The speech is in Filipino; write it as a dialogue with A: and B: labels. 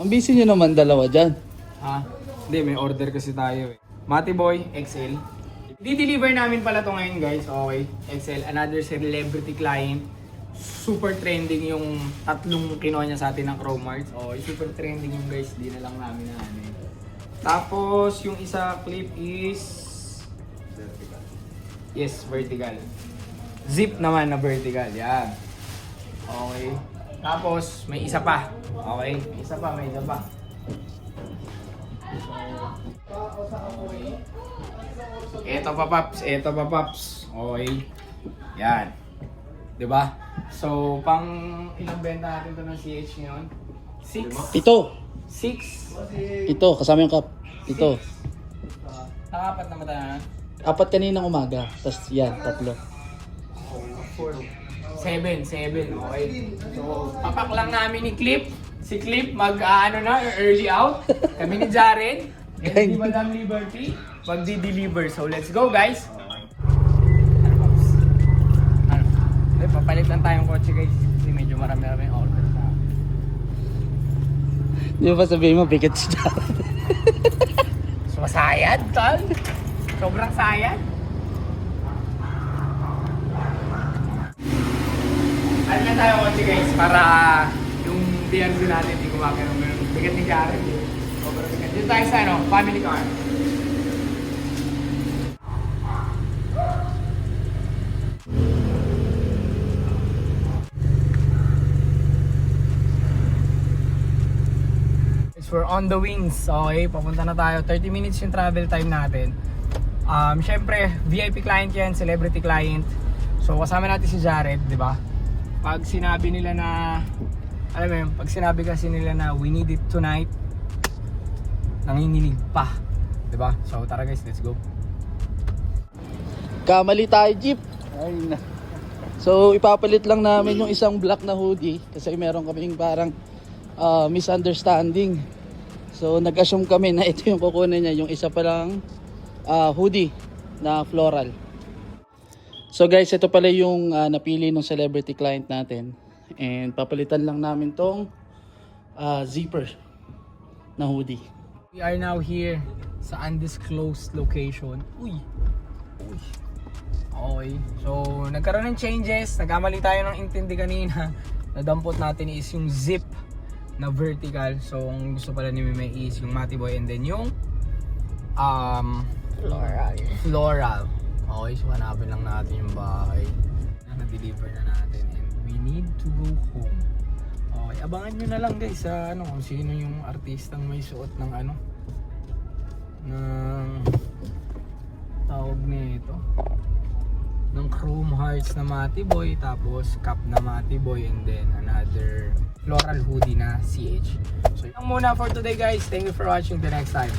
A: Ang busy nyo naman dalawa dyan.
B: Ha? Hindi, may order kasi tayo eh. Mati Boy, XL. Di-deliver namin pala to ngayon guys. Okay, XL. Another celebrity client. Super trending yung tatlong kinuha niya sa atin ng Chrome Hearts. Okay, super trending yung guys. Di na lang namin na ano eh. Tapos, yung isa clip is... vertical. Yes, vertical. Zip naman na vertical. Yan. Okay. Tapos, may isa pa. Okay? May isa pa. Okay. Eto pa, Paps. Okay. Yan. Diba? So, pang ilang benta natin to ng CH ngayon? 6?
A: Ito.
B: 6?
A: Ito, kasama yung cup. Ito.
B: Nakapat na mata na?
A: 4 kaninang umaga. Tapos yan, 3.
B: 7. Okay. So, papak lang namin ni Clip. Si Clip early out. Kami ni Jared. And si Madam Liberty. Magdi-deliver. So, let's go guys. Ano Pops? Ano? Papalit lang tayong kotse guys. Kasi medyo marami-rami yung order sa
A: Di ba sabihin mo, pikit si Jared?
B: So, sayad, tol. Sobrang sayad. Ano na tayo kotse guys para yung DRZ natin hindi kumakit ng bigat ni Jared. Sobrang bigat. Dito tayo sa family car. We're on the wings. Okay, papunta na tayo. 30 minutes yung travel time natin. Syempre, VIP client yan, celebrity client. So, kasama natin si Jared, di ba? Pag sinabi nila na, alam mo yun, pag sinabi kasi nila na we need it tonight, nanginginig pa. Di ba? So, tara guys, let's go.
A: Kamali tayo, Jeep. Ay na. So, ipapalit lang namin yung isang black na hoodie kasi meron kaming parang misunderstanding. So, nag-assume kami na ito yung kukunin niya, yung isa palang hoodie na floral. So guys, ito pala yung napili ng celebrity client natin. And papalitan lang namin tong zipper na hoodie.
B: We are now here sa undisclosed location. Uy! Okay. So, nagkaroon ng changes. Nagkamali tayo ng intindi kanina. Nadampot natin is yung zip na vertical. So, ang gusto pala ni Mime is yung Mati Boy and then yung floral. Okay, so hanapin lang natin yung bahay na na-deliver na natin and we need to go home. Okay, abangan nyo na lang guys sa kung sino yung artistang may suot ng ng tawag nito ng Chrome Hearts na Mati Boy, tapos cap na Mati Boy, and then another floral hoodie na CH. So yun muna for today guys. Thank you for watching. The next time.